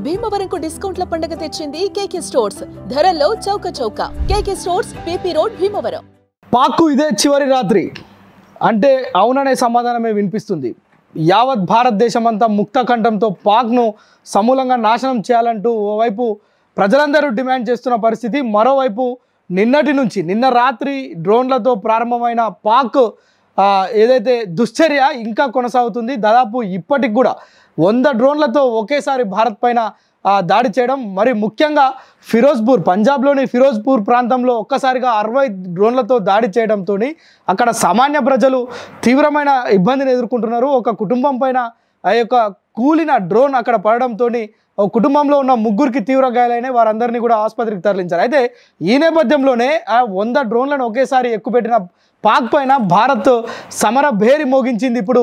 భీమవరంకు డిస్కౌంట్ల పండుగ తెచ్చింది కేకే స్టోర్స్. ధరల్లో చౌక చౌక. KK stores, PP road, Bhimavaram. పాక్కు ఇదే చివరి రాత్రి అంటే అవుననే సమాధానమే వినిపిస్తుంది. యావత్ భారతదేశం అంతా ముక్త కంఠంతో పాక్ను సమూలంగా నాశనం చేయాలంటూ ఓవైపు ప్రజలందరూ డిమాండ్ చేస్తున్న పరిస్థితి, మరోవైపు నిన్న రాత్రి డ్రోన్లతో ప్రారంభమైన పాక్ ఏదైతే దుశ్చర్య ఇంకా కొనసాగుతుంది. దాదాపు ఇప్పటికి కూడా 100 డ్రోన్లతో ఒకేసారి భారత్ పైన దాడి చేయడం, మరి ముఖ్యంగా ఫిరోజ్పూర్, పంజాబ్లోని ఫిరోజ్పూర్ ప్రాంతంలో ఒక్కసారిగా 60 డ్రోన్లతో దాడి చేయడంతో అక్కడ సామాన్య ప్రజలు తీవ్రమైన ఇబ్బందిని ఎదుర్కొంటున్నారు. ఒక కుటుంబం పైన ఆ యొక్క కూలిన డ్రోన్ అక్కడ పడడంతో ఒక కుటుంబంలో ఉన్న 3కి తీవ్ర గాయాలైనాయి. వారందరినీ కూడా ఆసుపత్రికి తరలించారు. అయితే ఈ నేపథ్యంలోనే ఆ 100 డ్రోన్లను ఒకేసారి ఎక్కుపెట్టిన పాక్ పైన భారత్ సమర భేరి మోగించింది. ఇప్పుడు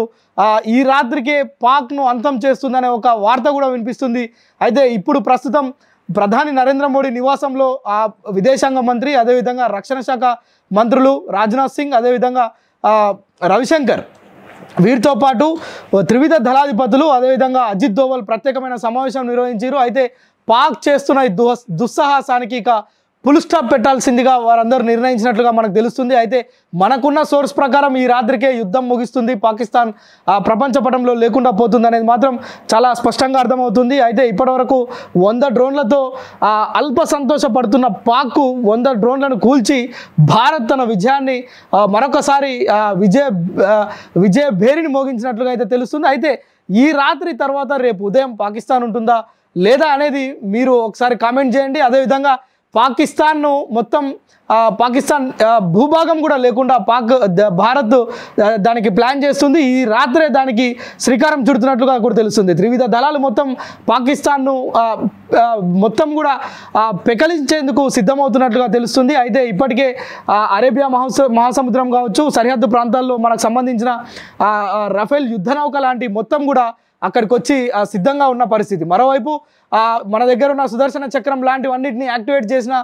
ఈ రాత్రికే పాక్ను అంతం చేస్తుందనే ఒక వార్త కూడా వినిపిస్తుంది. అయితే ఇప్పుడు ప్రస్తుతం ప్రధాని నరేంద్ర మోడీ నివాసంలో విదేశాంగ మంత్రి, అదేవిధంగా రక్షణ శాఖ మంత్రులు రాజ్నాథ్ సింగ్, అదేవిధంగా రవిశంకర్, వీరితో పాటు త్రివిధ దళాధిపతులు, అదేవిధంగా అజిత్ దోవల్ ప్రత్యేకమైన సమావేశం నిర్వహించారు. అయితే పాక్ చేస్తున్న ఈ దుస్సాహసానికి ఇక ఫుల్ స్టాప్ పెట్టాల్సిందిగా వారందరూ నిర్ణయించినట్లుగా మనకు తెలుస్తుంది. అయితే మనకున్న సోర్స్ ప్రకారం ఈ రాత్రికే యుద్ధం ముగిస్తుంది, పాకిస్తాన్ ప్రపంచ పటంలో లేకుండా పోతుంది అనేది మాత్రం చాలా స్పష్టంగా అర్థమవుతుంది. అయితే ఇప్పటివరకు 100 డ్రోన్లతో అల్ప సంతోషపడుతున్న పాక్ 100 డ్రోన్లను కూల్చి భారత్ తన విజయాన్ని మరొకసారి విజయ భేరిని మోగించినట్లుగా అయితే తెలుస్తుంది. అయితే ఈ రాత్రి తర్వాత రేపు ఉదయం పాకిస్తాన్ ఉంటుందా లేదా అనేది మీరు ఒకసారి కామెంట్ చేయండి. అదేవిధంగా పాకిస్తాన్ను మొత్తం పాకిస్తాన్ భూభాగం కూడా లేకుండా భారత్ దానికి ప్లాన్ చేస్తుంది. ఈ రాత్రే దానికి శ్రీకారం చుడుతున్నట్లుగా కూడా తెలుస్తుంది. త్రివిధ దళాలు మొత్తం పాకిస్తాన్ను మొత్తం కూడా పెకలించేందుకు సిద్ధమవుతున్నట్లుగా తెలుస్తుంది. అయితే ఇప్పటికే అరేబియా మహాసముద్రం కావచ్చు, సరిహద్దు ప్రాంతాల్లో మనకు సంబంధించిన రఫేల్ యుద్ధ నౌక లాంటి మొత్తం కూడా అక్కడికి వచ్చి సిద్ధంగా ఉన్న పరిస్థితి. మరోవైపు మన దగ్గర ఉన్న సుదర్శన చక్రం లాంటివన్నిటిని యాక్టివేట్ చేసిన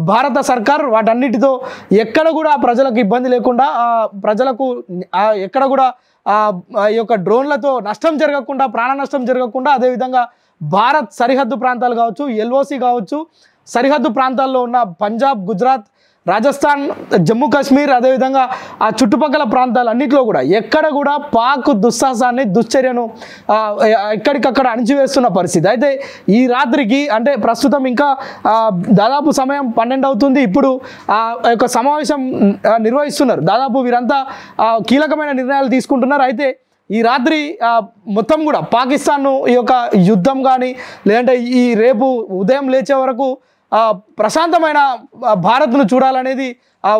భారత సర్కార్ వాటన్నిటితో ఎక్కడ కూడా ప్రజలకు ఇబ్బంది లేకుండా, ప్రజలకు ఎక్కడ కూడా ఈ యొక్క డ్రోన్లతో నష్టం జరగకుండా, ప్రాణ నష్టం జరగకుండా, అదేవిధంగా భారత్ సరిహద్దు ప్రాంతాలు కావచ్చు, ఎల్ఓసి కావచ్చు, సరిహద్దు ప్రాంతాల్లో ఉన్న పంజాబ్, గుజరాత్, రాజస్థాన్, జమ్మూ కాశ్మీర్, అదేవిధంగా ఆ చుట్టుపక్కల ప్రాంతాలన్నింటిలో కూడా ఎక్కడ కూడా పాక్ దుస్సాహసాన్ని, దుశ్చర్యను ఎక్కడికక్కడ అణిచివేస్తున్న పరిస్థితి. అయితే ఈ రాత్రికి అంటే ప్రస్తుతం ఇంకా దాదాపు సమయం 12 అవుతుంది. ఇప్పుడు ఆ యొక్క సమావేశం నిర్వహిస్తున్నారు. దాదాపు వీరంతా కీలకమైన నిర్ణయాలు తీసుకుంటున్నారు. అయితే ఈ రాత్రి మొత్తం కూడా పాకిస్తాన్ను ఈ యొక్క యుద్ధం కానీ లేదంటే ఈ రేపు ఉదయం లేచే వరకు ప్రశాంతమైన భారత్ను చూడాలనేది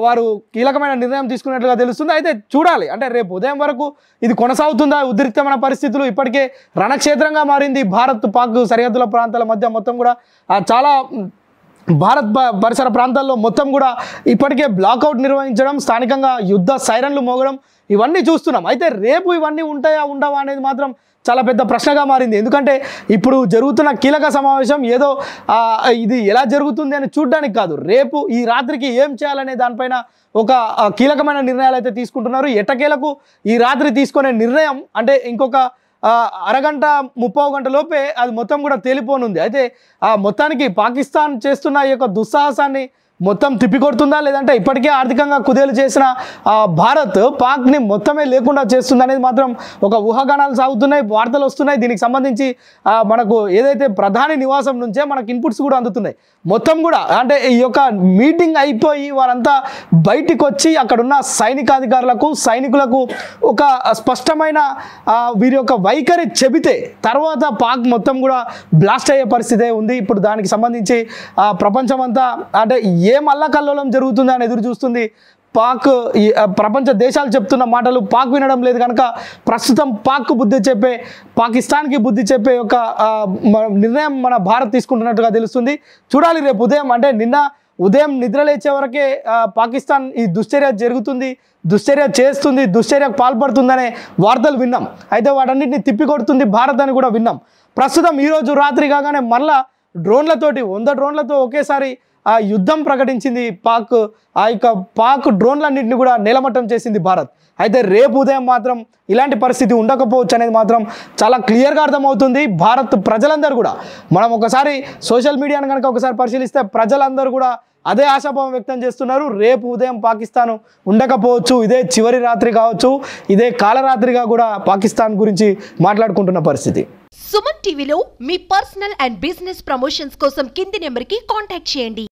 వారు కీలకమైన నిర్ణయం తీసుకున్నట్లుగా తెలుస్తుంది. అయితే చూడాలి, అంటే రేపు ఉదయం వరకు ఇది కొనసాగుతుందా? ఉద్రిక్తమైన పరిస్థితులు ఇప్పటికే రణక్షేత్రంగా మారింది. భారత్ పాక్ సరిహద్దుల ప్రాంతాల మధ్య మొత్తం కూడా చాలా భారత్ పరిసర ప్రాంతాల్లో మొత్తం కూడా ఇప్పటికే బ్లాక్అవుట్ నిర్వహించడం, స్థానికంగా యుద్ధ సైరన్లు మోగడం ఇవన్నీ చూస్తున్నాం. అయితే రేపు ఇవన్నీ ఉంటాయా ఉండవా అనేది మాత్రం చాలా పెద్ద ప్రశ్నగా మారింది. ఎందుకంటే ఇప్పుడు జరుగుతున్న కీలక సమావేశం ఏదో ఇది ఎలా జరుగుతుంది అని చూడడానికి కాదు, రేపు ఈ రాత్రికి ఏం చేయాలనే దానిపైన ఒక కీలకమైన నిర్ణయాలు అయితే తీసుకుంటున్నారు. ఎట్టకేలకు ఈ రాత్రి తీసుకునే నిర్ణయం అంటే ఇంకొక అరగంట 30 గంట లోపే అది మొత్తం కూడా తేలిపోనుంది. అయితే మొత్తానికి పాకిస్తాన్ చేస్తున్న ఈ యొక్క దుస్సాహసాన్ని మొత్తం తిప్పికొడుతుందా, లేదంటే ఇప్పటికే ఆర్థికంగా కుదేలు చేసిన భారత్ పాక్ని మొత్తమే లేకుండా చేస్తుంది అనేది మాత్రం ఒక ఊహాగానాలు సాగుతున్నాయి, వార్తలు వస్తున్నాయి. దీనికి సంబంధించి మనకు ఏదైతే ప్రధాని నివాసం నుంచే మనకు ఇన్పుట్స్ కూడా అందుతున్నాయి. మొత్తం కూడా అంటే ఈ యొక్క మీటింగ్ అయిపోయి వారంతా బయటికి వచ్చి అక్కడున్న సైనికాధికారులకు, సైనికులకు ఒక స్పష్టమైన వీరి యొక్క వైఖరి చెబితే తర్వాత పాక్ మొత్తం కూడా బ్లాస్ట్ అయ్యే పరిస్థితే ఉంది. ఇప్పుడు దానికి సంబంధించి ప్రపంచం అంతా అంటే ఏం అల్లకల్లోలం జరుగుతుంది అని ఎదురు చూస్తుంది. పాక్ ప్రపంచ దేశాలు చెప్తున్న మాటలు పాక్ వినడం లేదు కనుక ప్రస్తుతం పాక్కు బుద్ధి చెప్పే, పాకిస్తాన్కి బుద్ధి చెప్పే ఒక నిర్ణయం మన భారత్ తీసుకుంటున్నట్టుగా తెలుస్తుంది. చూడాలి రేపు ఉదయం, అంటే నిన్న ఉదయం నిద్ర లేచే వరకే పాకిస్తాన్ ఈ దుశ్చర్య జరుగుతుంది, దుశ్చర్య చేస్తుంది, దుశ్చర్యకు పాల్పడుతుందనే వార్తలు విన్నాం. అయితే వాటన్నిటిని తిప్పికొడుతుంది భారత్ అని కూడా విన్నాం. ప్రస్తుతం ఈరోజు రాత్రి కాగానే మళ్ళా డ్రోన్లతోటి 100 డ్రోన్లతో ఒకేసారి ఆ యుద్ధం ప్రకటించింది పాక్. ఆ యొక్క పాక్ డ్రోన్లన్నింటినీ కూడా నేలమట్టం చేసింది భారత్. అయితే రేపు ఉదయం మాత్రం ఇలాంటి పరిస్థితి ఉండకపోవచ్చు అనేది మాత్రం చాలా క్లియర్గా అర్థమవుతుంది. భారత్ ప్రజలందరూ కూడా మనం ఒకసారి సోషల్ మీడియాను కనుక ఒకసారి పరిశీలిస్తే ప్రజలందరూ కూడా అదే ఆశాభావం వ్యక్తం చేస్తున్నారు. రేపు ఉదయం పాకిస్తాన్ ఉండకపోవచ్చు, ఇదే చివరి రాత్రి కావచ్చు, ఇదే కాలరాత్రిగా కూడా పాకిస్తాన్ గురించి మాట్లాడుకుంటున్న పరిస్థితి. సుమన్ టీవీలో మీ పర్సనల్ అండ్ బిజినెస్ ప్రమోషన్స్ కోసం కింది నెంబర్కి కాంటాక్ట్ చేయండి.